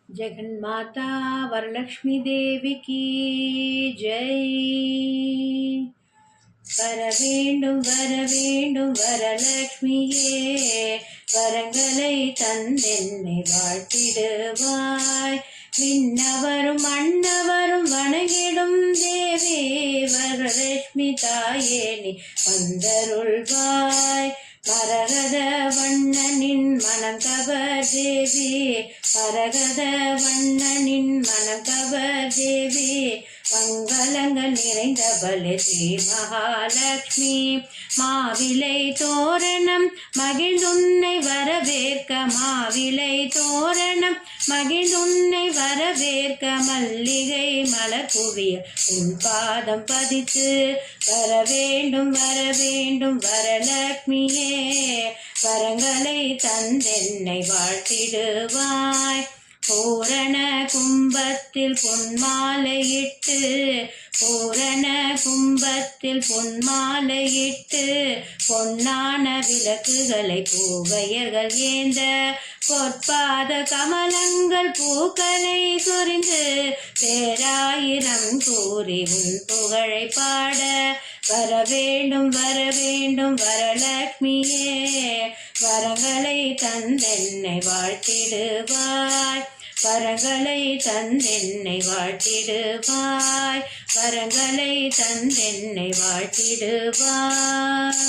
जगन्माता वरलक्ष्मी देवी की जय। வரவேண்டும் வரவேண்டும் வரலட்சுமியே, வரங்களை தந்தென்னை வாழ்த்திடுவாய். விண்ணவரும் மன்னவரும் வணங்கிடும் தேவே, வரலட்சுமி தாயே நீ வந்தருள்வாய். மரகத வண்ணனின் மனம் கவர் தேவி, மரகத வண்ணனின் மனம் கவர் தேவி, மங்களங்கள் நிறைந்தவளே ஸ்ரீ மகாலட்சுமி. மாவிலை தோரணம் மகிழ்ந்துன்னை வரவேற்க, மாவிலை தோரணம் மகிழ்ந்துன்னை வரவேற்க, மல்லிகை மலர் குவிய உன் பாதம் பதித்து வரவேண்டும் வரவேண்டும் வரலட்சுமியே, வரங்களை தந்தென்னை வாழ்த்திடுவாய். பூரண கும்பத்தில் பொன்மாலையிட்டு, பூரண கும்பத்தில் பொன்மாலையிட்டு, பொன்னான விளக்குகளை பூவையர்கள் ஏந்த, பொற்பாத கமலங்கள் பூக்களை சொரிந்து, பேராயிரம் கூறி உன் புகழை பாட வரவேண்டும் வரவேண்டும் வரலட்சுமியே, வரங்களை தந்தென்னை வாழ்த்திடுவாய். வரங்களை தந்தென்னை வாழ்த்திடுவாய். வரங்களை தந்தென்னை வாழ்த்திடுவாய்.